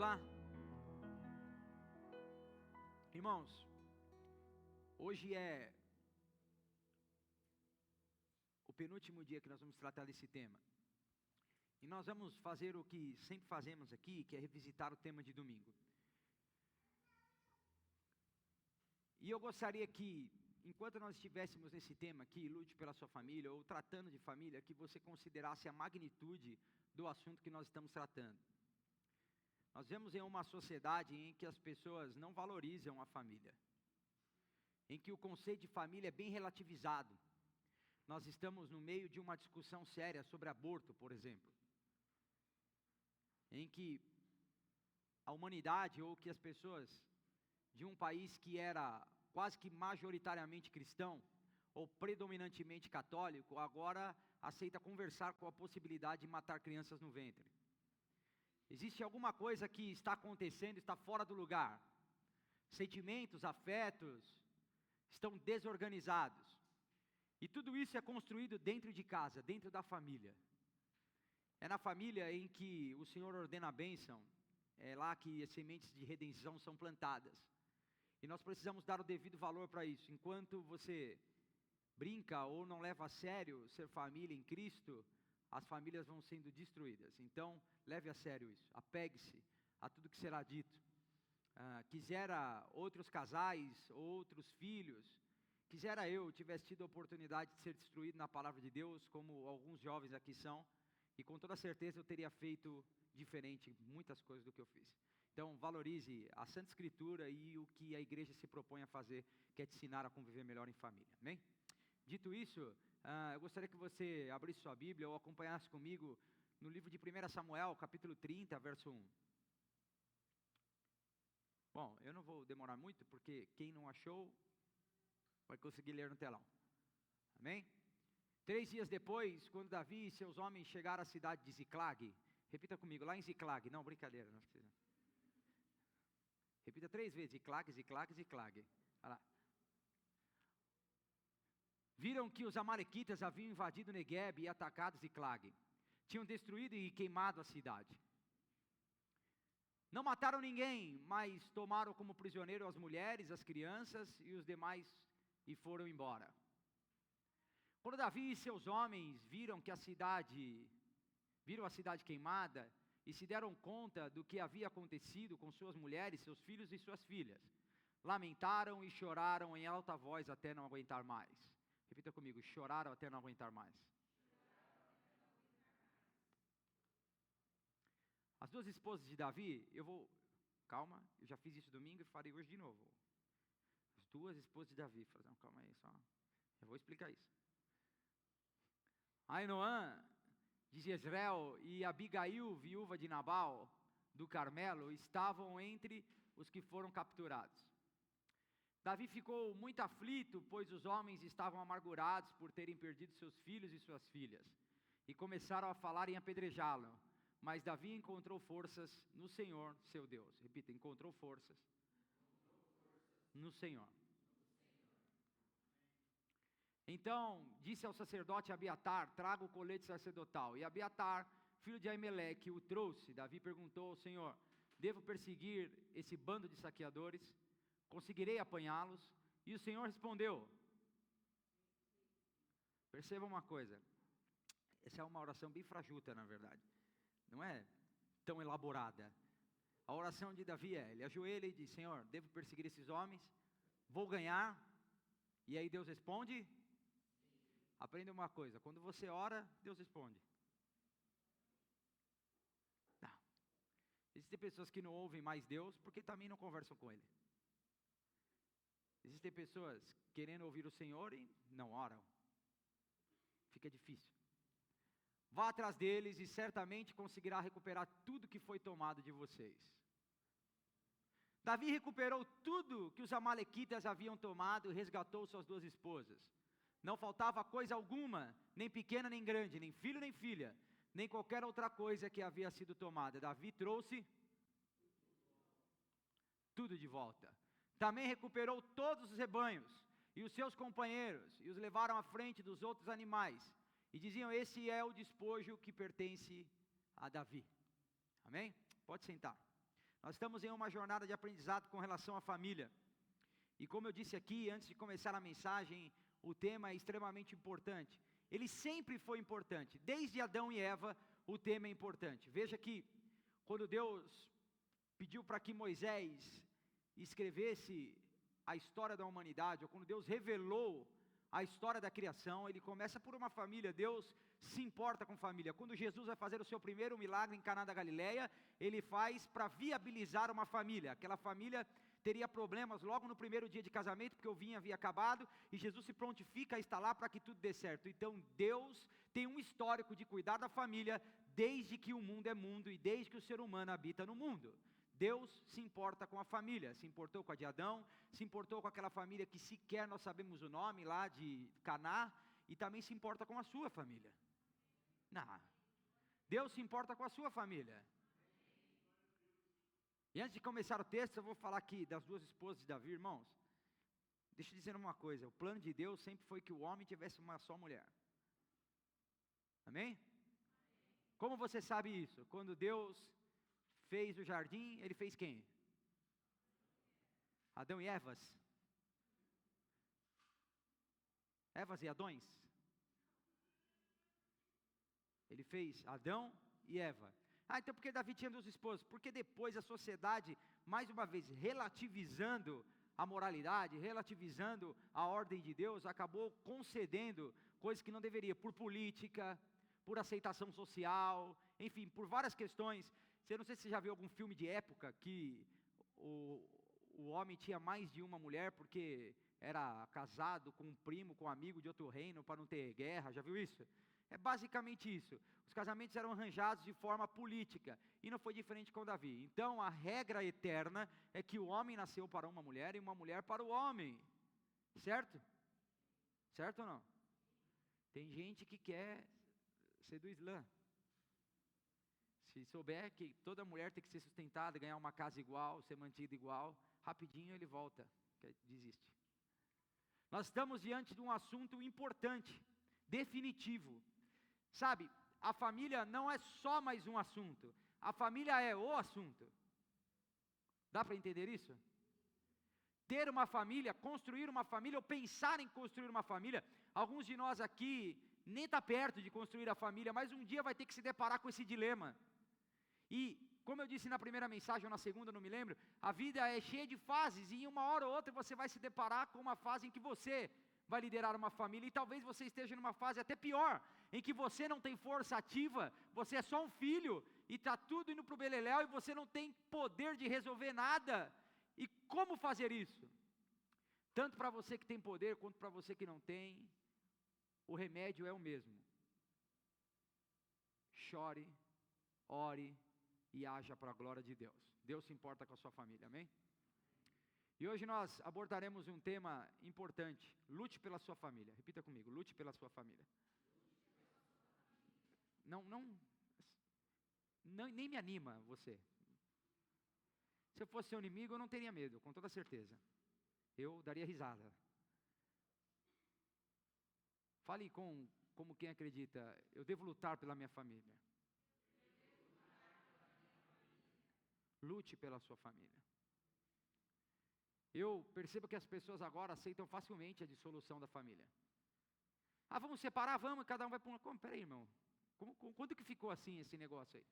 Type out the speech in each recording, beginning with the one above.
lá? Irmãos, hoje é o penúltimo dia que nós vamos tratar desse tema. E nós vamos fazer o que sempre fazemos aqui, que é revisitar o tema de domingo. E eu gostaria que, enquanto nós estivéssemos nesse tema aqui, lute pela sua família, ou tratando de família, que você considerasse a magnitude do assunto que nós estamos tratando. Nós vivemos em uma sociedade em que as pessoas não valorizam a família, em que o conceito de família é bem relativizado. Nós estamos no meio de uma discussão séria sobre aborto, por exemplo, em que a humanidade, ou que as pessoas de um país que era quase que majoritariamente cristão, ou predominantemente católico, agora aceita conversar com a possibilidade de matar crianças no ventre. Existe alguma coisa que está acontecendo, está fora do lugar. Sentimentos, afetos estão desorganizados. E tudo isso é construído dentro de casa, dentro da família. É na família em que o Senhor ordena a bênção, é lá que as sementes de redenção são plantadas. E nós precisamos dar o devido valor para isso. Enquanto você brinca ou não leva a sério ser família em Cristo, as famílias vão sendo destruídas. Então, leve a sério isso, apegue-se a tudo que será dito. Quisera outros casais, outros filhos, quisera eu tivesse tido a oportunidade de ser destruído na palavra de Deus, como alguns jovens aqui são, e com toda certeza eu teria feito diferente muitas coisas do que eu fiz. Então, valorize a Santa Escritura e o que a igreja se propõe a fazer, que é te ensinar a conviver melhor em família, amém? Dito isso, eu gostaria que você abrisse sua Bíblia ou acompanhasse comigo no livro de 1 Samuel, capítulo 30, verso 1. Bom, eu não vou demorar muito, porque quem não achou, vai conseguir ler no telão. Amém? 3 dias depois, quando Davi e seus homens chegaram à cidade de Ziclag, repita comigo, lá em Ziclag, não, brincadeira, não precisa. Repita 3 vezes, Ziclag, Ziclag, Ziclag. Olha lá. Viram que os amalequitas haviam invadido Negueb e atacado Ziclag. Tinham destruído e queimado a cidade. Não mataram ninguém, mas tomaram como prisioneiro as mulheres, as crianças e os demais e foram embora. Quando Davi e seus homens viram a cidade queimada e se deram conta do que havia acontecido com suas mulheres, seus filhos e suas filhas, lamentaram e choraram em alta voz até não aguentar mais. Repita comigo, choraram até não aguentar mais. As 2 esposas de Davi, calma, eu já fiz isso domingo e farei hoje de novo. As 2 esposas de Davi, não, calma aí só, eu vou explicar isso. Ainoã de Jezreel e Abigail, viúva de Nabal, do Carmelo, estavam entre os que foram capturados. Davi ficou muito aflito, pois os homens estavam amargurados por terem perdido seus filhos e suas filhas, e começaram a falar em apedrejá-lo. Mas Davi encontrou forças no Senhor, seu Deus. Repita, encontrou forças no Senhor. Então, disse ao sacerdote Abiatar, traga o colete sacerdotal. E Abiatar, filho de Aimeleque, o trouxe. Davi perguntou ao Senhor, devo perseguir esse bando de saqueadores? Conseguirei apanhá-los? E o Senhor respondeu. Perceba uma coisa, essa é uma oração bem frajuta na verdade, não é tão elaborada. A oração de Davi ele ajoelha e diz, Senhor, devo perseguir esses homens? Vou ganhar? E aí Deus responde? Aprenda uma coisa, quando você ora, Deus responde. Não. Existem pessoas que não ouvem mais Deus, porque também não conversam com Ele. Existem pessoas querendo ouvir o Senhor e não oram. Fica difícil. Vá atrás deles e certamente conseguirá recuperar tudo que foi tomado de vocês. Davi recuperou tudo que os amalequitas haviam tomado e resgatou suas 2 esposas. Não faltava coisa alguma, nem pequena nem grande, nem filho nem filha, nem qualquer outra coisa que havia sido tomada. Davi trouxe tudo de volta. Também recuperou todos os rebanhos e os seus companheiros e os levaram à frente dos outros animais. E diziam, esse é o despojo que pertence a Davi. Amém? Pode sentar. Nós estamos em uma jornada de aprendizado com relação à família. E como eu disse aqui, antes de começar a mensagem, o tema é extremamente importante. Ele sempre foi importante. Desde Adão e Eva, o tema é importante. Veja que, quando Deus pediu para que Moisés escrevesse a história da humanidade, ou quando Deus revelou a história da criação, ele começa por uma família. Deus se importa com família. Quando Jesus vai fazer o seu primeiro milagre em Caná da Galileia, ele faz para viabilizar uma família. Aquela família teria problemas logo no primeiro dia de casamento, porque o vinho havia acabado, e Jesus se prontifica a estar lá para que tudo dê certo. Então Deus tem um histórico de cuidar da família, desde que o mundo é mundo, e desde que o ser humano habita no mundo. Deus se importa com a família, se importou com a de Adão, se importou com aquela família que sequer nós sabemos o nome lá de Caná, e também se importa com a sua família. Não, Deus se importa com a sua família. E antes de começar o texto, eu vou falar aqui das duas esposas de Davi, irmãos. Deixa eu dizer uma coisa, o plano de Deus sempre foi que o homem tivesse uma só mulher. Amém? Como você sabe isso? Quando Deus fez o jardim, ele fez quem? Adão e Evas? Evas e Adões? Ele fez Adão e Eva. Então por que Davi tinha duas esposas? Porque depois a sociedade, mais uma vez, relativizando a moralidade, relativizando a ordem de Deus, acabou concedendo coisas que não deveria, por política, por aceitação social, enfim, por várias questões. Você não sei se você já viu algum filme de época que o homem tinha mais de uma mulher porque era casado com um primo, com um amigo de outro reino para não ter guerra, já viu isso? É basicamente isso. Os casamentos eram arranjados de forma política, e não foi diferente com Davi. Então a regra eterna é que o homem nasceu para uma mulher e uma mulher para o homem, certo? Certo ou não? Tem gente que quer ser do Islã. Se souber que toda mulher tem que ser sustentada, ganhar uma casa igual, ser mantida igual, rapidinho ele volta, desiste. Nós estamos diante de um assunto importante, definitivo. Sabe, a família não é só mais um assunto, a família é o assunto. Dá para entender isso? Ter uma família, construir uma família, ou pensar em construir uma família, alguns de nós aqui nem está perto de construir a família, mas um dia vai ter que se deparar com esse dilema. E, como eu disse na primeira mensagem, ou na segunda, não me lembro, a vida é cheia de fases, e em uma hora ou outra você vai se deparar com uma fase em que você vai liderar uma família, e talvez você esteja numa fase até pior, em que você não tem força ativa, você é só um filho, e está tudo indo para o beleléu, e você não tem poder de resolver nada. E como fazer isso? Tanto para você que tem poder, quanto para você que não tem, o remédio é o mesmo. Chore, ore e haja para a glória de Deus. Deus se importa com a sua família, amém? E hoje nós abordaremos um tema importante. Lute pela sua família. Repita comigo, lute pela sua família. Nem me anima você. Se eu fosse seu inimigo, eu não teria medo, com toda certeza. Eu daria risada. Fale como quem acredita, eu devo lutar pela minha família. Lute pela sua família. Eu percebo que as pessoas agora aceitam facilmente a dissolução da família. Vamos separar? Vamos, cada um vai para um... Como? Peraí, irmão. Quando que ficou assim esse negócio aí?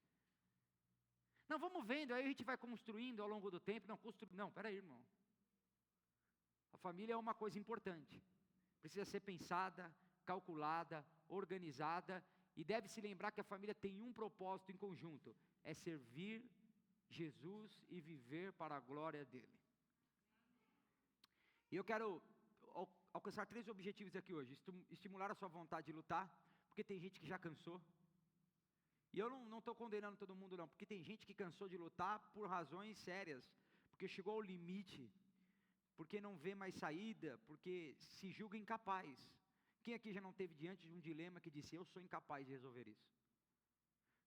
Não, vamos vendo, aí a gente vai construindo ao longo do tempo. Não, peraí, irmão. A família é uma coisa importante. Precisa ser pensada, calculada, organizada, e deve se lembrar que a família tem um propósito em conjunto, é servir Jesus e viver para a glória dele. E eu quero alcançar 3 objetivos aqui hoje: estimular a sua vontade de lutar, porque tem gente que já cansou, e eu não estou condenando todo mundo não, porque tem gente que cansou de lutar por razões sérias, porque chegou ao limite, porque não vê mais saída, porque se julga incapaz. Quem aqui já não teve diante de um dilema que disse, eu sou incapaz de resolver isso?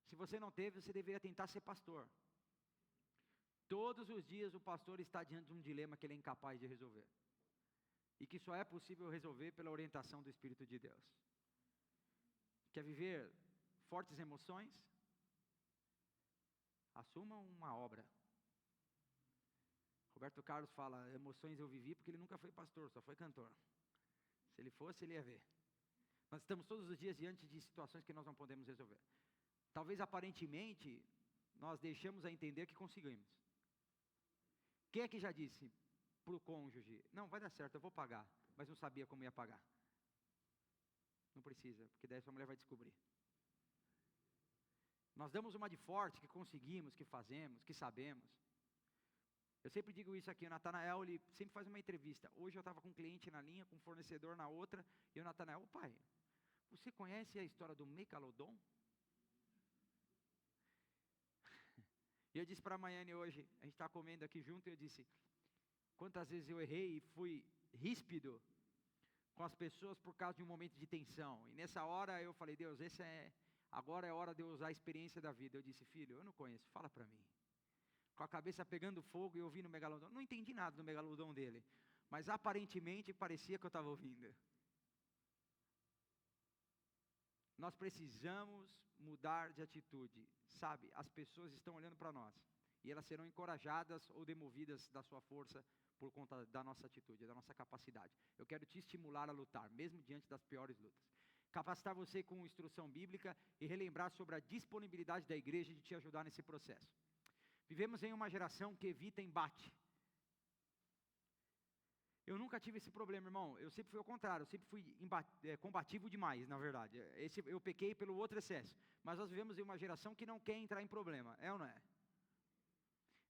Se você não teve, você deveria tentar ser pastor. Todos os dias o pastor está diante de um dilema que ele é incapaz de resolver, e que só é possível resolver pela orientação do Espírito de Deus. Quer viver fortes emoções? Assuma uma obra. Roberto Carlos fala, emoções eu vivi, porque ele nunca foi pastor, só foi cantor. Se ele fosse, ele ia ver. Nós estamos todos os dias diante de situações que nós não podemos resolver. Talvez aparentemente, nós deixamos a entender que conseguimos. Quem é que já disse para o cônjuge, não, vai dar certo, eu vou pagar, mas não sabia como ia pagar? Não precisa, porque daí sua mulher vai descobrir. Nós damos uma de forte, que conseguimos, que fazemos, que sabemos. Eu sempre digo isso aqui, o Natanael, ele sempre faz uma entrevista. Hoje eu estava com um cliente na linha, com um fornecedor na outra, e o Natanael, pai, você conhece a história do Megalodon? E eu disse para a Maiane hoje, a gente está comendo aqui junto, e eu disse, quantas vezes eu errei e fui ríspido com as pessoas por causa de um momento de tensão. E nessa hora eu falei, Deus, agora é hora de eu usar a experiência da vida. Eu disse, filho, eu não conheço, fala para mim. Com a cabeça pegando fogo e ouvindo o Megalodon. Não entendi nada do Megalodon dele, mas aparentemente parecia que eu estava ouvindo. Nós precisamos mudar de atitude, sabe? As pessoas estão olhando para nós, e elas serão encorajadas ou demovidas da sua força por conta da nossa atitude, da nossa capacidade. Eu quero te estimular a lutar, mesmo diante das piores lutas. Capacitar você com instrução bíblica e relembrar sobre a disponibilidade da igreja de te ajudar nesse processo. Vivemos em uma geração que evita embate. Eu nunca tive esse problema, irmão. Eu sempre fui ao contrário, eu sempre fui combativo demais, na verdade. Eu pequei pelo outro excesso. Mas nós vivemos em uma geração que não quer entrar em problema, é ou não é?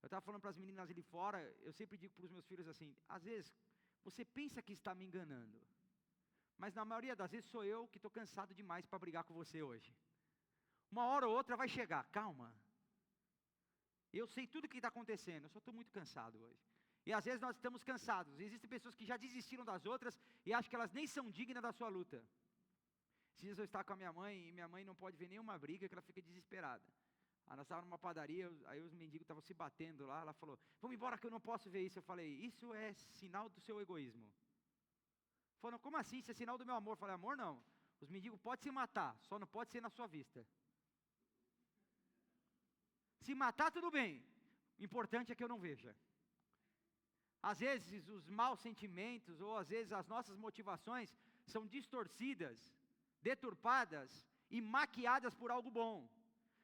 Eu estava falando para as meninas ali fora, eu sempre digo para os meus filhos assim, às vezes, você pensa que está me enganando, mas na maioria das vezes sou eu que estou cansado demais para brigar com você hoje. Uma hora ou outra vai chegar, calma. Eu sei tudo o que está acontecendo, eu só estou muito cansado hoje. E às vezes nós estamos cansados, existem pessoas que já desistiram das outras, e acham que elas nem são dignas da sua luta. Esses dias eu estava com a minha mãe, e minha mãe não pode ver nenhuma briga, que ela fica desesperada. Nós estávamos numa padaria, aí os mendigos estavam se batendo lá, ela falou, vamos embora que eu não posso ver isso. Eu falei, isso é sinal do seu egoísmo. Falou, como assim, isso é sinal do meu amor? Eu falei, amor não, os mendigos podem se matar, só não pode ser na sua vista. Se matar tudo bem, o importante é que eu não veja. Às vezes os maus sentimentos, ou às vezes as nossas motivações, são distorcidas, deturpadas e maquiadas por algo bom.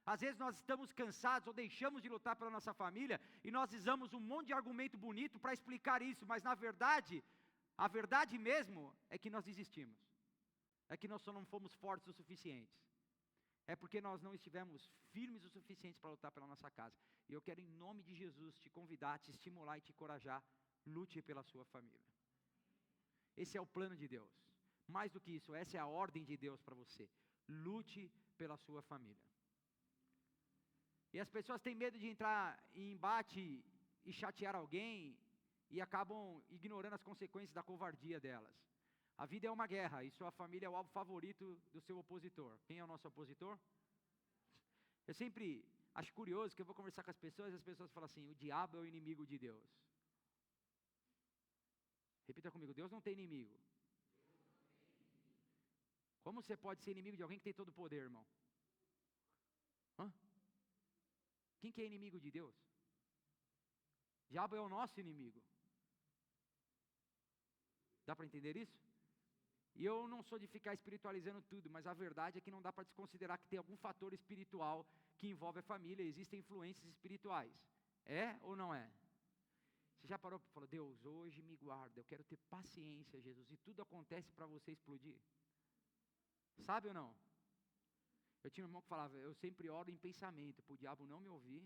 Às vezes nós estamos cansados ou deixamos de lutar pela nossa família e nós usamos um monte de argumento bonito para explicar isso, mas na verdade, a verdade mesmo é que nós desistimos. É que nós só não fomos fortes o suficiente. É porque nós não estivemos firmes o suficiente para lutar pela nossa casa. E eu quero em nome de Jesus te convidar, te estimular e te encorajar, lute pela sua família. Esse é o plano de Deus. Mais do que isso, essa é a ordem de Deus para você. Lute pela sua família. E as pessoas têm medo de entrar em embate e chatear alguém e acabam ignorando as consequências da covardia delas. A vida é uma guerra e sua família é o alvo favorito do seu opositor. Quem é o nosso opositor? Eu sempre acho curioso que eu vou conversar com as pessoas e as pessoas falam assim, o diabo é o inimigo de Deus. Repita comigo, Deus não tem inimigo. Como você pode ser inimigo de alguém que tem todo o poder, irmão? Hã? Quem que é inimigo de Deus? O diabo é o nosso inimigo. Dá para entender isso? E eu não sou de ficar espiritualizando tudo, mas a verdade é que não dá para desconsiderar que tem algum fator espiritual que envolve a família, existem influências espirituais. É ou não é? Você já parou para falar, Deus, hoje me guarda, eu quero ter paciência, Jesus, e tudo acontece para você explodir? Sabe ou não? Eu tinha um irmão que falava, eu sempre oro em pensamento, para o diabo não me ouvir.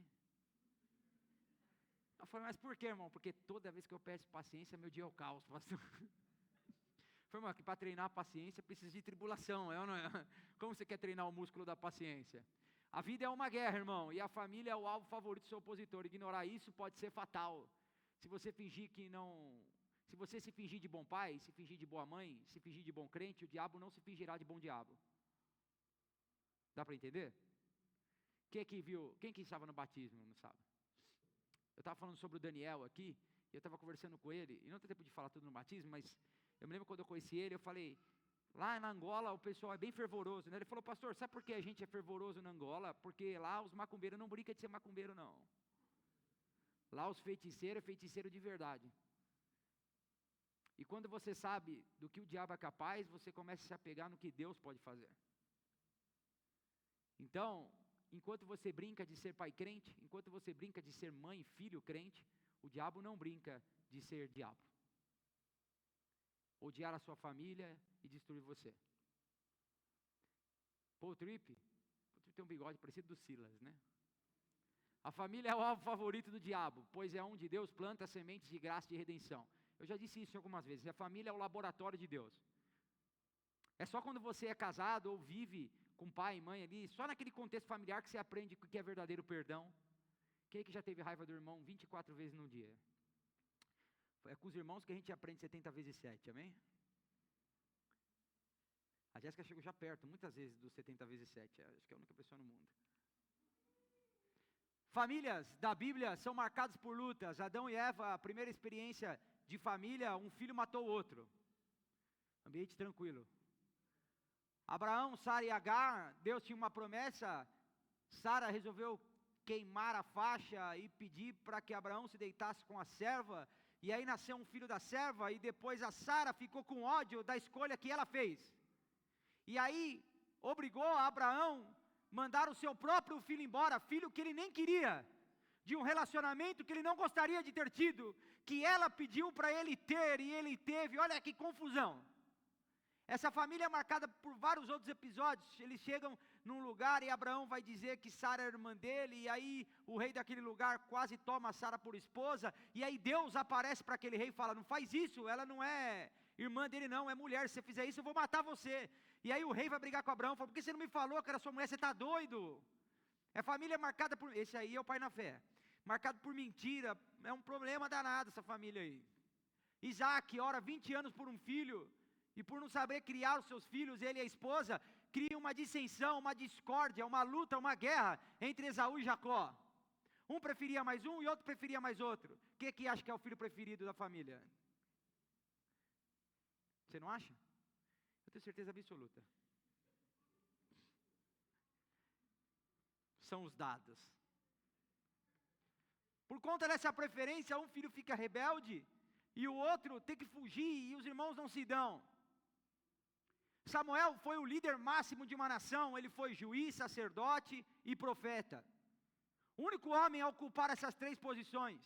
Eu falei, mas por que, irmão? Porque toda vez que eu peço paciência, meu dia é o caos, pastor. Foi, irmão, que para treinar a paciência precisa de tribulação, é ou não é? Como você quer treinar o músculo da paciência? A vida é uma guerra, irmão, e a família é o alvo favorito do seu opositor. Ignorar isso pode ser fatal. Se você fingir que não... Se você se fingir de bom pai, se fingir de boa mãe, se fingir de bom crente, o diabo não se fingirá de bom diabo. Dá para entender? Quem que estava no batismo, não sabe? Eu estava falando sobre o Daniel aqui, e eu estava conversando com ele, e não tem tempo de falar tudo no batismo, mas eu me lembro quando eu conheci ele, eu falei, lá na Angola o pessoal é bem fervoroso, né? Ele falou, pastor, sabe por que a gente é fervoroso na Angola? Porque lá os macumbeiros não brincam de ser macumbeiro, não. Lá os feiticeiros é feiticeiro de verdade. E quando você sabe do que o diabo é capaz, você começa a se apegar no que Deus pode fazer. Então, enquanto você brinca de ser pai crente, enquanto você brinca de ser mãe e filho crente, o diabo não brinca de ser diabo. Odiar a sua família e destruir você. Paul Tripp tem um bigode parecido do Silas, né? A família é o alvo favorito do diabo, pois é onde Deus planta sementes de graça e de redenção. Eu já disse isso algumas vezes, a família é o laboratório de Deus. É só quando você é casado ou vive com pai e mãe ali, só naquele contexto familiar que você aprende o que é verdadeiro perdão. Quem é que já teve raiva do irmão 24 vezes num dia? É com os irmãos que a gente aprende 70 vezes 7, amém? A Jéssica chegou já perto, muitas vezes, dos 70 vezes 7, acho que é a única pessoa no mundo. Famílias da Bíblia são marcadas por lutas. Adão e Eva, a primeira experiência de família, um filho matou o outro. Ambiente tranquilo. Abraão, Sara e Agar, Deus tinha uma promessa. Sara resolveu queimar a faixa e pedir para que Abraão se deitasse com a serva. E aí nasceu um filho da serva e depois a Sara ficou com ódio da escolha que ela fez. E aí obrigou a Abraão mandar o seu próprio filho embora, filho que ele nem queria, de um relacionamento que ele não gostaria de ter tido, que ela pediu para ele ter e ele teve. Olha que confusão. Essa família é marcada por vários outros episódios. Eles chegam num lugar e Abraão vai dizer que Sara é irmã dele, e aí o rei daquele lugar quase toma Sara por esposa, e aí Deus aparece para aquele rei e fala: não faz isso, ela não é irmã dele não, é mulher, se você fizer isso eu vou matar você. E aí o rei vai brigar com Abraão, fala: por que você não me falou que era sua mulher, você está doido? É família marcada por, esse aí é o pai na fé, marcado por mentira, é um problema danado essa família aí. Isaac ora 20 anos por um filho, e por não saber criar os seus filhos, ele e a esposa, cria uma dissensão, uma discórdia, uma luta, uma guerra entre Esaú e Jacó. Um preferia mais um e outro preferia mais outro. Quem que acha que é o filho preferido da família? Você não acha? Eu tenho certeza absoluta. São os dados. Por conta dessa preferência, um filho fica rebelde e o outro tem que fugir e os irmãos não se dão. Samuel foi o líder máximo de uma nação, ele foi juiz, sacerdote e profeta. O único homem a ocupar essas três posições.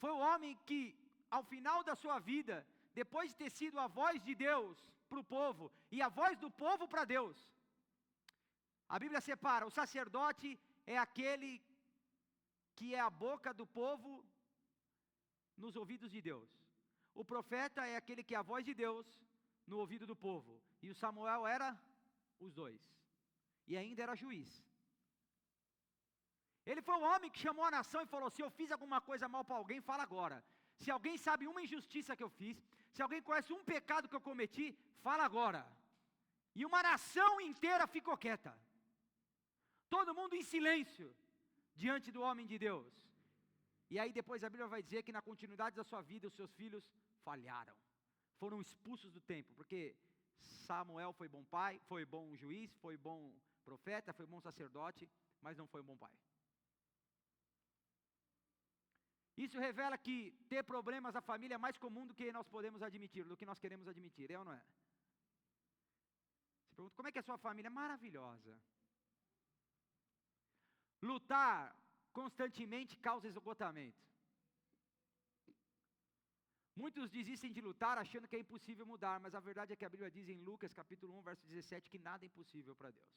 Foi o homem que, ao final da sua vida, depois de ter sido a voz de Deus para o povo e a voz do povo para Deus, a Bíblia separa: o sacerdote é aquele que é a boca do povo nos ouvidos de Deus. O profeta é aquele que é a voz de Deus no ouvido do povo. E o Samuel era os dois. E ainda era juiz. Ele foi o homem que chamou a nação e falou: se eu fiz alguma coisa mal para alguém, fala agora. Se alguém sabe uma injustiça que eu fiz, se alguém conhece um pecado que eu cometi, fala agora. E uma nação inteira ficou quieta. Todo mundo em silêncio diante do homem de Deus. E aí depois a Bíblia vai dizer que na continuidade da sua vida os seus filhos falharam. Foram expulsos do templo, porque Samuel foi bom pai, foi bom juiz, foi bom profeta, foi bom sacerdote, mas não foi um bom pai. Isso revela que ter problemas na família é mais comum do que nós podemos admitir, do que nós queremos admitir, é ou não é? Você pergunta: como é que é a sua família? Maravilhosa. Lutar constantemente causa esgotamento. Muitos desistem de lutar achando que é impossível mudar, mas a verdade é que a Bíblia diz em Lucas capítulo 1, verso 17, que nada é impossível para Deus.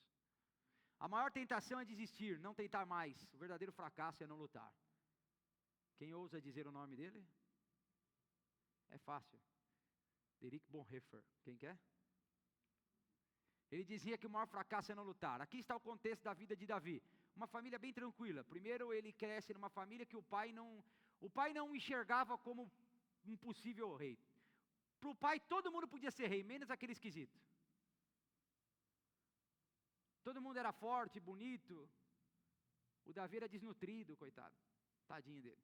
A maior tentação é desistir, não tentar mais. O verdadeiro fracasso é não lutar. Quem ousa dizer o nome dele? É fácil. Dietrich Bonhoeffer. Quem quer? Ele dizia que o maior fracasso é não lutar. Aqui está o contexto da vida de Davi. Uma família bem tranquila. Primeiro ele cresce numa família que o pai não enxergava como um possível rei. Para o pai todo mundo podia ser rei, menos aquele esquisito. Todo mundo era forte, bonito. O Davi era desnutrido, coitado. Tadinho dele.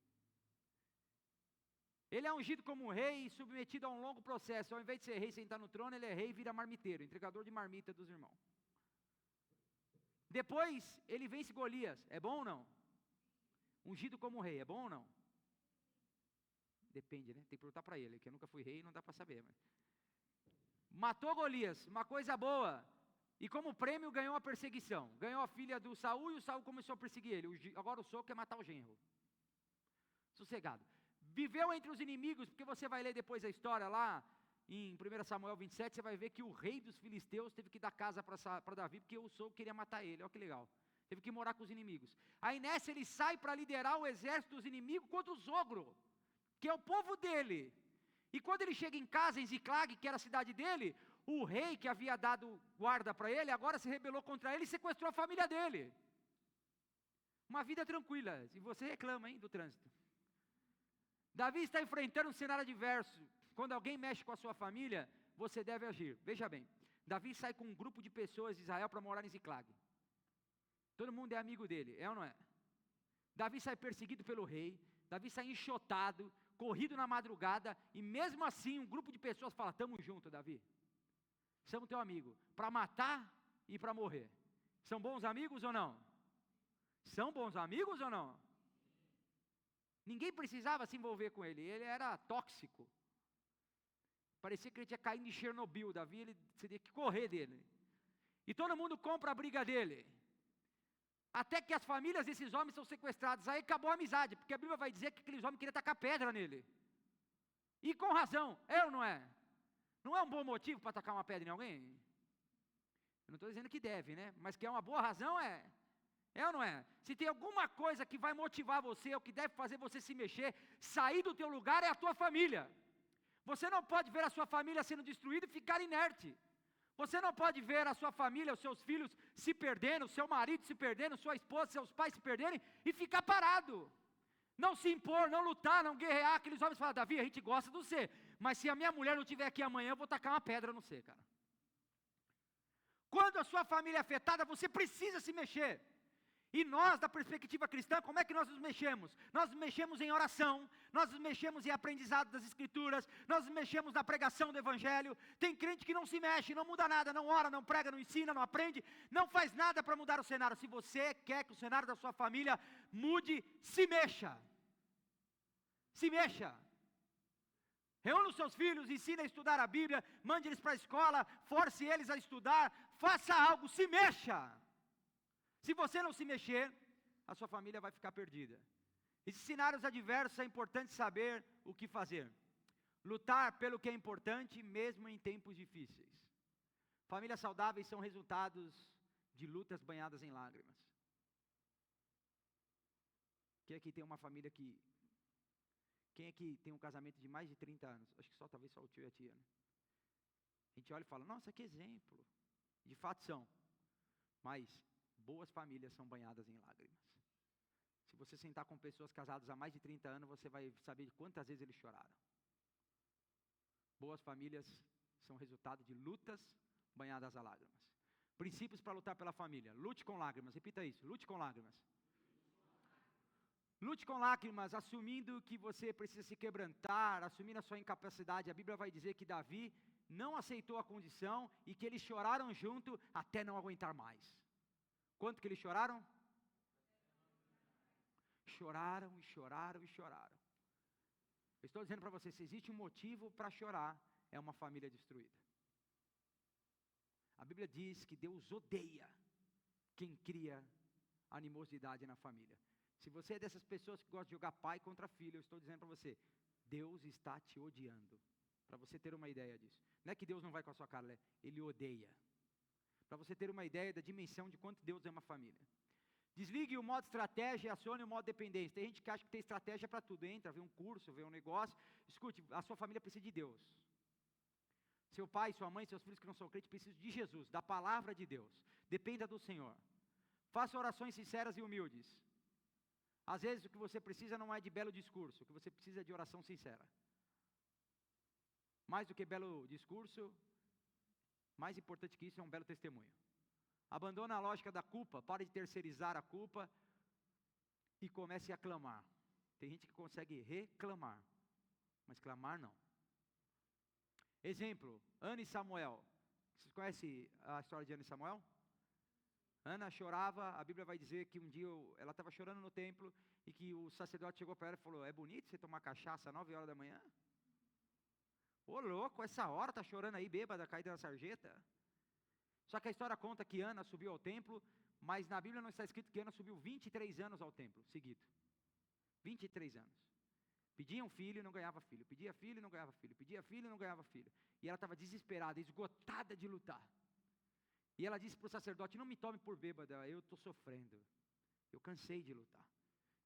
Ele é ungido como rei e submetido a um longo processo. Ao invés de ser rei, sentar no trono, ele é rei e vira marmiteiro, entregador de marmita dos irmãos. Depois, ele vence Golias. É bom ou não? Ungido como rei, é bom ou não? Depende, né? Tem que perguntar para ele, que eu nunca fui rei, não dá para saber. Mas... matou Golias, uma coisa boa. E como prêmio ganhou a perseguição. Ganhou a filha do Saul e o Saul começou a perseguir ele. Agora o soco é matar o genro. Sossegado. Viveu entre os inimigos, porque você vai ler depois a história lá, em 1 Samuel 27, você vai ver que o rei dos filisteus teve que dar casa para Davi, porque o Saul queria matar ele, olha que legal. Teve que morar com os inimigos. Aí nessa ele sai para liderar o exército dos inimigos contra o sogro, que é o povo dele. E quando ele chega em casa, em Ziclag, que era a cidade dele, o rei que havia dado guarda para ele, agora se rebelou contra ele e sequestrou a família dele. Uma vida tranquila, e você reclama, hein, do trânsito. Davi está enfrentando um cenário adverso. Quando alguém mexe com a sua família, você deve agir. Veja bem, Davi sai com um grupo de pessoas de Israel para morar em Ziclag. Todo mundo é amigo dele, é ou não é? Davi sai perseguido pelo rei, Davi sai enxotado, corrido na madrugada, e mesmo assim um grupo de pessoas fala, estamos juntos, Davi. Somos teu amigo, para matar e para morrer. São bons amigos ou não? São bons amigos ou não? Ninguém precisava se envolver com ele, ele era tóxico. Parecia que ele tinha caído em Chernobyl, Davi, ele teria que correr dele. E todo mundo compra a briga dele. Até que as famílias desses homens são sequestradas, aí acabou a amizade, porque a Bíblia vai dizer que aqueles homens queriam tacar pedra nele. E com razão, é ou não é? Não é um bom motivo para tacar uma pedra em alguém? Eu não estou dizendo que deve, né? Mas que é uma boa razão, é. É ou não é? Se tem alguma coisa que vai motivar você, ou que deve fazer você se mexer, sair do teu lugar, é a tua família. Você não pode ver a sua família sendo destruída e ficar inerte. Você não pode ver a sua família, os seus filhos se perdendo, seu marido se perdendo, sua esposa, seus pais se perderem e ficar parado. Não se impor, não lutar, não guerrear. Aqueles homens falam, Davi, a gente gosta de você, mas se a minha mulher não estiver aqui amanhã, eu vou tacar uma pedra no você, cara. Quando a sua família é afetada, você precisa se mexer. E nós, da perspectiva cristã, como é que nós nos mexemos? Nós nos mexemos em oração, nós nos mexemos em aprendizado das Escrituras, nós nos mexemos na pregação do Evangelho. Tem crente que não se mexe, não muda nada, não ora, não prega, não ensina, não aprende, não faz nada para mudar o cenário. Se você quer que o cenário da sua família mude, se mexa. Se mexa. Reúna os seus filhos, ensine a estudar a Bíblia, mande eles para a escola, force eles a estudar, faça algo, se mexa. Se você não se mexer, a sua família vai ficar perdida. Esses cenários adversos é importante saber o que fazer. Lutar pelo que é importante, mesmo em tempos difíceis. Famílias saudáveis são resultados de lutas banhadas em lágrimas. Quem aqui tem uma família que... Quem aqui tem um casamento de mais de 30 anos? Acho que talvez só o tio e a tia, né? A gente olha e fala, nossa, que exemplo. De fato são. Mas boas famílias são banhadas em lágrimas. Se você sentar com pessoas casadas há mais de 30 anos, você vai saber quantas vezes eles choraram. Boas famílias são resultado de lutas banhadas a lágrimas. Princípios para lutar pela família. Lute com lágrimas, repita isso, lute com lágrimas. Lute com lágrimas, assumindo que você precisa se quebrantar, assumindo a sua incapacidade. A Bíblia vai dizer que Davi não aceitou a condição e que eles choraram junto até não aguentar mais. Quanto que eles choraram? Choraram e choraram e choraram. Eu estou dizendo para você, se existe um motivo para chorar, é uma família destruída. A Bíblia diz que Deus odeia quem cria animosidade na família. Se você é dessas pessoas que gostam de jogar pai contra filho, eu estou dizendo para você, Deus está te odiando. Para você ter uma ideia disso. Não é que Deus não vai com a sua cara, Ele odeia. Para você ter uma ideia da dimensão de quanto Deus ama a família. Desligue o modo estratégia e acione o modo dependência. Tem gente que acha que tem estratégia para tudo. Entra, vê um curso, vê um negócio. Escute, a sua família precisa de Deus. Seu pai, sua mãe, seus filhos que não são crentes precisam de Jesus, da palavra de Deus. Dependa do Senhor. Faça orações sinceras e humildes. Às vezes o que você precisa não é de belo discurso, o que você precisa é de oração sincera. Mais do que belo discurso, mais importante que isso é um belo testemunho. Abandona a lógica da culpa, pare de terceirizar a culpa e comece a clamar. Tem gente que consegue reclamar, mas clamar não. Exemplo, Ana e Samuel. Vocês conhecem a história de Ana e Samuel? Ana chorava, a Bíblia vai dizer que um dia ela estava chorando no templo, e que o sacerdote chegou para ela e falou: é bonito você tomar cachaça às 9 horas da manhã? Ô louco, essa hora tá chorando aí, bêbada, caída na sarjeta? Só que a história conta que Ana subiu ao templo, mas na Bíblia não está escrito que Ana subiu 23 anos ao templo, seguido. 23 anos. Pedia um filho e não ganhava filho, pedia filho e não ganhava filho, pedia filho e não ganhava filho. E ela estava desesperada, esgotada de lutar. E ela disse para o sacerdote: não me tome por bêbada, eu estou sofrendo, eu cansei de lutar.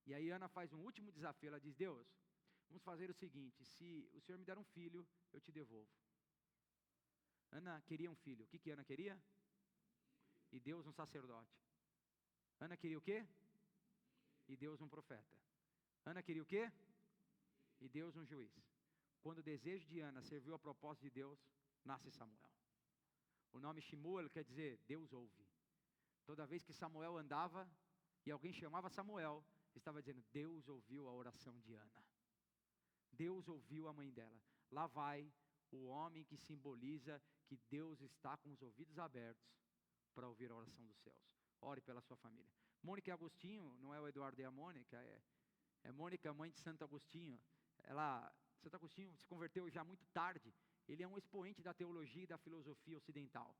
E aí Ana faz um último desafio, ela diz: Deus, vamos fazer o seguinte, se o Senhor me der um filho, eu te devolvo. Ana queria um filho, o que Ana queria? E Deus um sacerdote. Ana queria o quê? E Deus um profeta. Ana queria o quê? E Deus um juiz. Quando o desejo de Ana serviu a propósito de Deus, nasce Samuel. O nome Shemuel quer dizer Deus ouve. Toda vez que Samuel andava e alguém chamava Samuel, estava dizendo: Deus ouviu a oração de Ana. Deus ouviu a mãe dela. Lá vai o homem que simboliza que Deus está com os ouvidos abertos para ouvir a oração dos céus. Ore pela sua família. Mônica e Agostinho, não é o Eduardo e a Mônica, é Mônica, mãe de Santo Agostinho. Santo Agostinho se converteu já muito tarde. Ele é um expoente da teologia e da filosofia ocidental.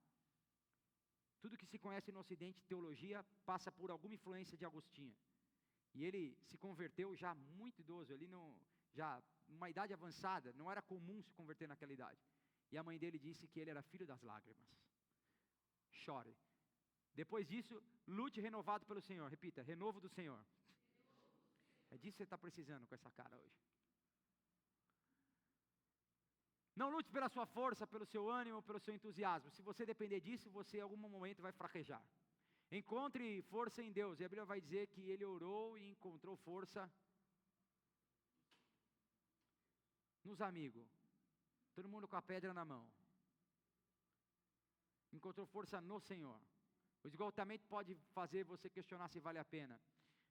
Tudo que se conhece no Ocidente, teologia, passa por alguma influência de Agostinho. E ele se converteu já muito idoso, já numa idade avançada, não era comum se converter naquela idade. E a mãe dele disse que ele era filho das lágrimas. Chore. Depois disso, lute renovado pelo Senhor. Repita: renovo do Senhor. É disso que você está precisando com essa cara hoje. Não lute pela sua força, pelo seu ânimo, pelo seu entusiasmo. Se você depender disso, você em algum momento vai fraquejar. Encontre força em Deus. E a Bíblia vai dizer que ele orou e encontrou força nos amigos. Todo mundo com a pedra na mão. Encontrou força no Senhor. O esgotamento pode fazer você questionar se vale a pena.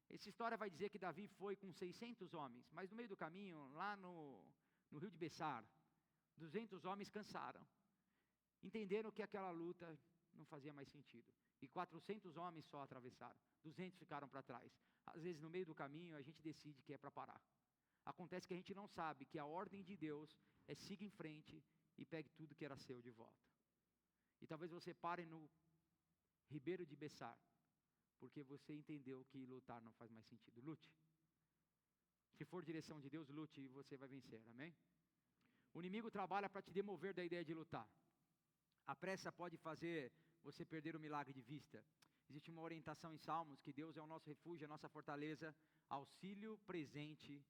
Essa história vai dizer que Davi foi com 600 homens, mas no meio do caminho, lá no rio de Bessar, 200 homens cansaram. Entenderam que aquela luta não fazia mais sentido. E 400 homens só atravessaram. 200 ficaram para trás. Às vezes no meio do caminho a gente decide que é para parar. Acontece que a gente não sabe que a ordem de Deus é siga em frente e pegue tudo que era seu de volta. E talvez você pare no Ribeiro de Bessar, porque você entendeu que lutar não faz mais sentido. Lute. Se for direção de Deus, lute e você vai vencer, amém? O inimigo trabalha para te demover da ideia de lutar. A pressa pode fazer você perder o milagre de vista. Existe uma orientação em Salmos que Deus é o nosso refúgio, a nossa fortaleza, auxílio presente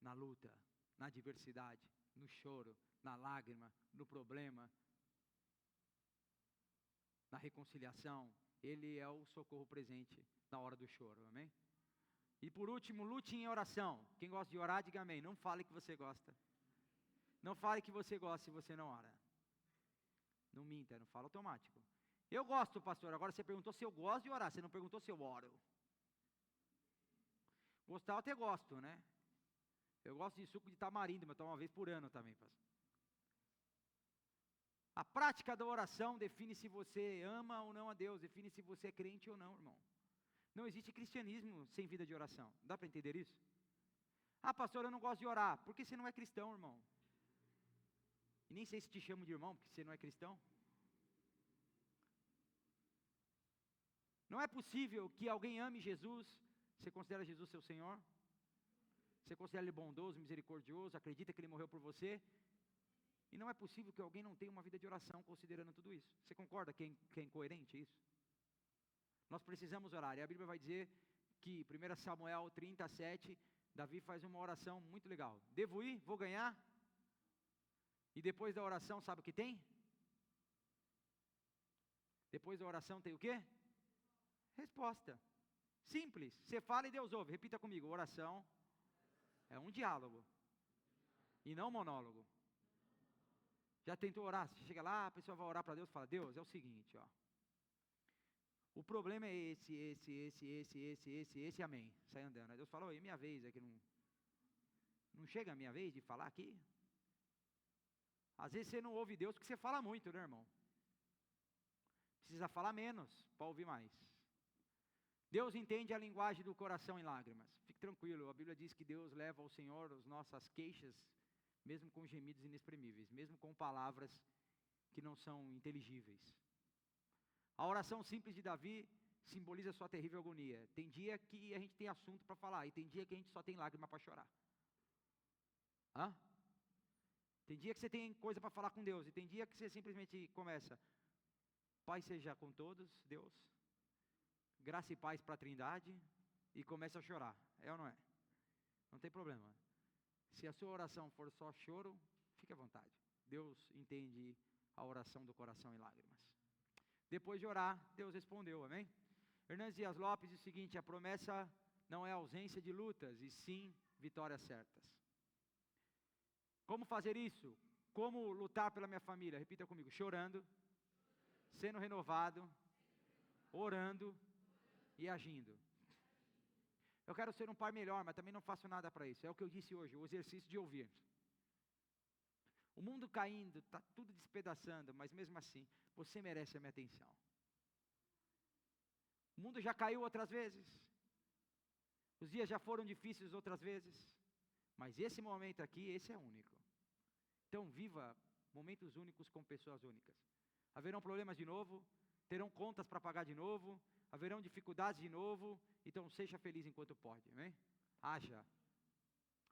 na luta, na adversidade, no choro, na lágrima, no problema, na reconciliação. Ele é o socorro presente na hora do choro, amém? E por último, lute em oração. Quem gosta de orar, diga amém. Não fale que você gosta. Não fale que você gosta se você não ora. Não minta, não fala automático. Eu gosto, pastor. Agora você perguntou se eu gosto de orar, você não perguntou se eu oro. Gostar eu até gosto, né? Eu gosto de suco de tamarindo, mas tomo uma vez por ano também, pastor. A prática da oração define se você ama ou não a Deus, define se você é crente ou não, irmão. Não existe cristianismo sem vida de oração. Dá para entender isso? Ah, pastor, eu não gosto de orar. Porque você não é cristão, irmão. E nem sei se te chamo de irmão, porque você não é cristão. Não é possível que alguém ame Jesus. Você considera Jesus seu Senhor? Você considera Ele bondoso, misericordioso, acredita que Ele morreu por você? E não é possível que alguém não tenha uma vida de oração considerando tudo isso. Você concorda que é incoerente isso? Nós precisamos orar. E a Bíblia vai dizer que 1 Samuel 37, Davi faz uma oração muito legal. Devo ir? Vou ganhar? E depois da oração, sabe o que tem? Depois da oração tem o quê? Resposta. Simples. Você fala e Deus ouve. Repita comigo. Oração é um diálogo e não monólogo. Já tentou orar? Você chega lá, a pessoa vai orar para Deus e fala: Deus, é o seguinte, ó. O problema é esse, amém. Sai andando. Aí Deus fala: oi, minha vez, é que não chega a minha vez de falar aqui? Às vezes você não ouve Deus porque você fala muito, né, irmão? Precisa falar menos para ouvir mais. Deus entende a linguagem do coração em lágrimas. Fique tranquilo, a Bíblia diz que Deus leva ao Senhor as nossas queixas, mesmo com gemidos inexprimíveis, mesmo com palavras que não são inteligíveis. A oração simples de Davi simboliza sua terrível agonia. Tem dia que a gente tem assunto para falar, e tem dia que a gente só tem lágrima para chorar. Hã? Tem dia que você tem coisa para falar com Deus, e tem dia que você simplesmente começa: Pai seja com todos, Deus, graça e paz para a Trindade, e começa a chorar. É ou não é? Não tem problema. Se a sua oração for só choro, fique à vontade. Deus entende a oração do coração em lágrimas. Depois de orar, Deus respondeu, amém? Hernandes Dias Lopes diz o seguinte: a promessa não é ausência de lutas, e sim vitórias certas. Como fazer isso? Como lutar pela minha família? Repita comigo: chorando, sendo renovado, orando e agindo. Eu quero ser um pai melhor, mas também não faço nada para isso. É o que eu disse hoje, o exercício de ouvir. O mundo caindo, está tudo despedaçando, mas mesmo assim, você merece a minha atenção. O mundo já caiu outras vezes. Os dias já foram difíceis outras vezes. Mas esse momento aqui, esse é único. Então viva momentos únicos com pessoas únicas. Haverão problemas de novo, terão contas para pagar de novo, haverão dificuldades de novo, então seja feliz enquanto pode, amém? Haja.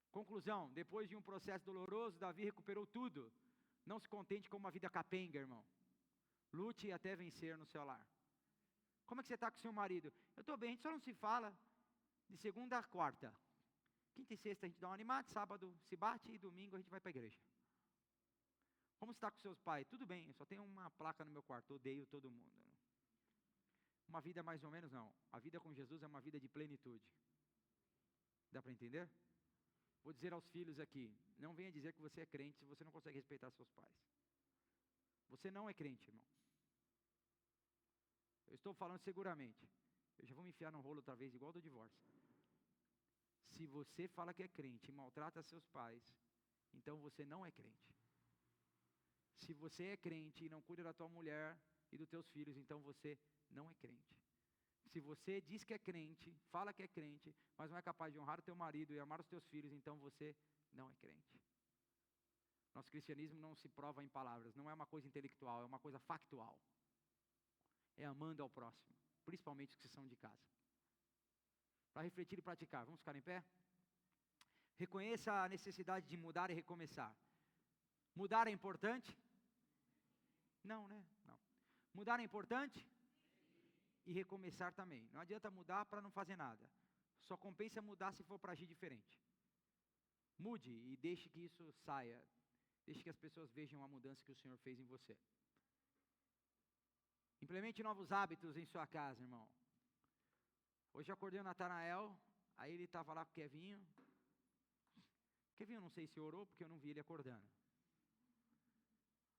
Conclusão: depois de um processo doloroso, Davi recuperou tudo. Não se contente com uma vida capenga, irmão. Lute até vencer no seu lar. Como é que você está com seu marido? Eu estou bem, a gente só não se fala de segunda a quarta. Quinta e sexta a gente dá uma animada, sábado se bate e domingo a gente vai para a igreja. Como está com seus pais? Tudo bem, eu só tenho uma placa no meu quarto, odeio todo mundo. Uma vida mais ou menos não. A vida com Jesus é uma vida de plenitude. Dá para entender? Vou dizer aos filhos aqui: não venha dizer que você é crente se você não consegue respeitar seus pais. Você não é crente, irmão. Eu estou falando seguramente. Eu já vou me enfiar no rolo outra vez, igual do divórcio. Se você fala que é crente e maltrata seus pais, então você não é crente. Se você é crente e não cuida da tua mulher e dos teus filhos, então você não é crente. Se você diz que é crente, fala que é crente, mas não é capaz de honrar o teu marido e amar os teus filhos, então você não é crente. Nosso cristianismo não se prova em palavras, não é uma coisa intelectual, é uma coisa factual. É amando ao próximo, principalmente os que são de casa. Para refletir e praticar, vamos ficar em pé? Reconheça a necessidade de mudar e recomeçar. Mudar é importante? Não, né? Não. Mudar é importante? E recomeçar também. Não adianta mudar para não fazer nada. Só compensa mudar se for para agir diferente. Mude e deixe que isso saia. Deixe que as pessoas vejam a mudança que o Senhor fez em você. Implemente novos hábitos em sua casa, irmão. Hoje eu acordei o Natanael, aí ele estava lá com o Kevinho. Kevinho, eu não sei se orou, porque eu não vi ele acordando.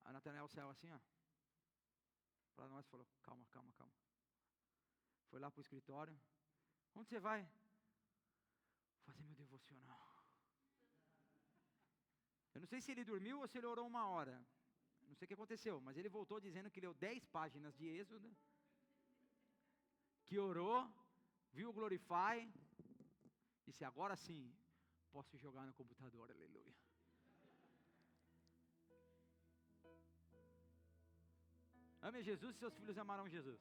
Aí o Natanael saiu assim, ó. Para nós, falou: calma, calma, calma. Foi lá para o escritório. Onde você vai? Fazer meu devocional. Eu não sei se ele dormiu ou se ele orou 1 hora. Não sei o que aconteceu, mas ele voltou dizendo que leu 10 páginas de Êxodo, que orou, viu o Glorify, disse: agora sim, posso jogar no computador, aleluia. Ame Jesus e seus filhos amarão Jesus.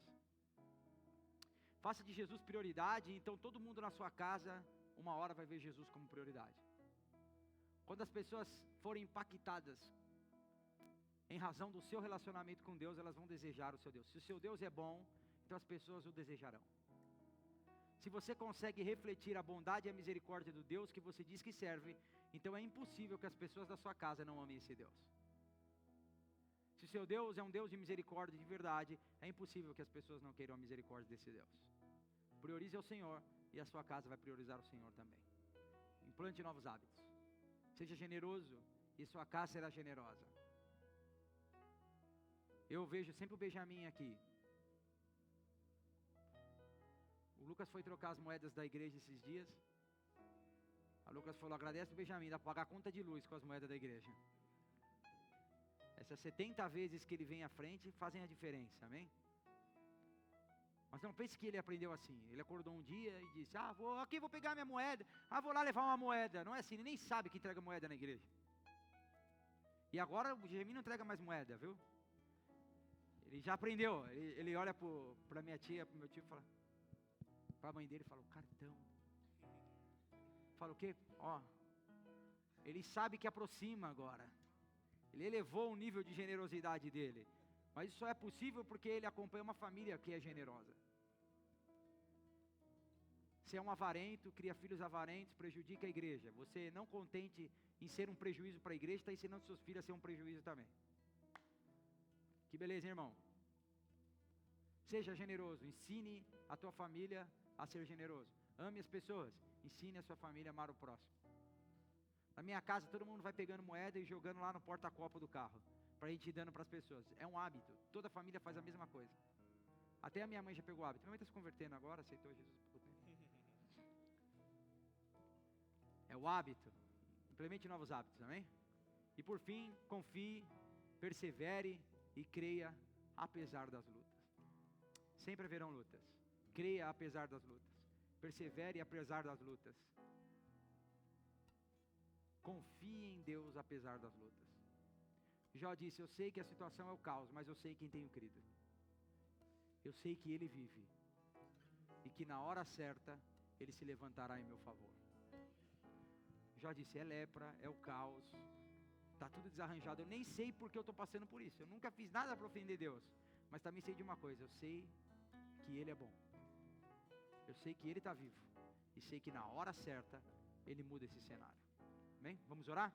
Faça de Jesus prioridade, então todo mundo na sua casa, 1 hora vai ver Jesus como prioridade. Quando as pessoas forem impactadas em razão do seu relacionamento com Deus, elas vão desejar o seu Deus. Se o seu Deus é bom, então as pessoas o desejarão. Se você consegue refletir a bondade e a misericórdia do Deus que você diz que serve, então é impossível que as pessoas da sua casa não amem esse Deus. Se o seu Deus é um Deus de misericórdia de verdade, é impossível que as pessoas não queiram a misericórdia desse Deus. Priorize ao Senhor e a sua casa vai priorizar o Senhor também. Implante novos hábitos. Seja generoso e sua casa será generosa. Eu vejo sempre o Benjamin aqui. O Lucas foi trocar as moedas da igreja esses dias. A Lucas falou: agradece o Benjamin, dá para pagar a conta de luz com as moedas da igreja. essas 70 vezes que ele vem à frente fazem a diferença, amém? Mas não pense que ele aprendeu assim. Ele acordou um dia e disse, vou pegar minha moeda, vou lá levar uma moeda. Não é assim, ele nem sabe que entrega moeda na igreja. E agora o Jeremi não entrega mais moeda, viu? Ele já aprendeu. Ele olha para minha tia, para o meu tio e fala, para a mãe dele, fala, o cartão. Fala o quê? Ele sabe que aproxima agora. Ele elevou o nível de generosidade dele. Mas isso só é possível porque ele acompanha uma família que é generosa. Você é um avarento, cria filhos avarentos, prejudica a igreja. Você, não contente em ser um prejuízo para a igreja, está ensinando seus filhos a ser um prejuízo também. Que beleza, hein, irmão? Seja generoso, ensine a tua família a ser generoso. Ame as pessoas, ensine a sua família a amar o próximo. Na minha casa, todo mundo vai pegando moeda e jogando lá no porta-copo do carro, para a gente ir dando para as pessoas. É um hábito, toda a família faz a mesma coisa. Até a minha mãe já pegou o hábito. Minha mãe está se convertendo agora, aceitou Jesus há pouco tempo. É o hábito. Implemente novos hábitos, amém? E por fim, confie, persevere e creia apesar das lutas. Sempre haverão lutas. Creia apesar das lutas. Persevere apesar das lutas. Confie em Deus apesar das lutas. Jó disse, eu sei que a situação é o caos, mas eu sei quem tenho crido. Eu sei que Ele vive. E que na hora certa, Ele se levantará em meu favor. Jó disse, é lepra, é o caos, está tudo desarranjado. Eu nem sei porque eu estou passando por isso. Eu nunca fiz nada para ofender Deus. Mas também sei de uma coisa, eu sei que Ele é bom. Eu sei que Ele está vivo. E sei que na hora certa, Ele muda esse cenário. Amém? Vamos orar?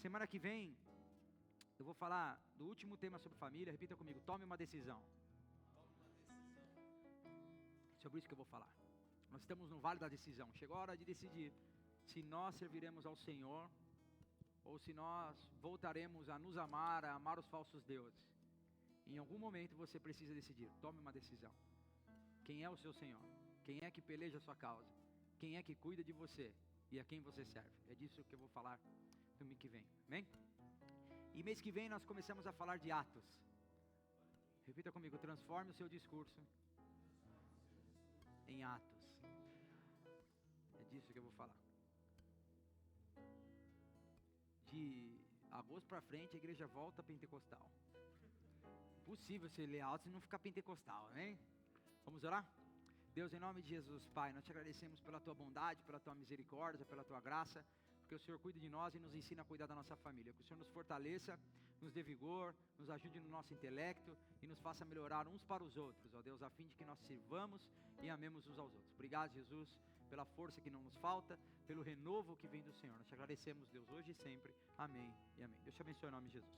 Semana que vem, eu vou falar do último tema sobre família. Repita comigo, tome uma decisão. Sobre isso que eu vou falar. Nós estamos no vale da decisão. Chegou a hora de decidir se nós serviremos ao Senhor ou se nós voltaremos a nos amar, a amar os falsos deuses. Em algum momento você precisa decidir. Tome uma decisão. Quem é o seu Senhor? Quem é que peleja a sua causa? Quem é que cuida de você? E a quem você serve? É disso que eu vou falar domingo que vem. Amém? E mês que vem nós começamos a falar de Atos. Repita comigo, transforme o seu discurso em Atos. É disso que eu vou falar. De agosto para frente a igreja volta pentecostal. Possível você ler Atos e não ficar pentecostal, amém? Vamos orar? Deus, em nome de Jesus, Pai, nós te agradecemos pela tua bondade, pela tua misericórdia, pela tua graça, porque o Senhor cuida de nós e nos ensina a cuidar da nossa família. Que o Senhor nos fortaleça, nos dê vigor, nos ajude no nosso intelecto e nos faça melhorar uns para os outros, ó Deus, a fim de que nós sirvamos e amemos uns aos outros. Obrigado, Jesus, pela força que não nos falta, pelo renovo que vem do Senhor. Nós te agradecemos, Deus, hoje e sempre. Amém e amém. Deus te abençoe em nome de Jesus.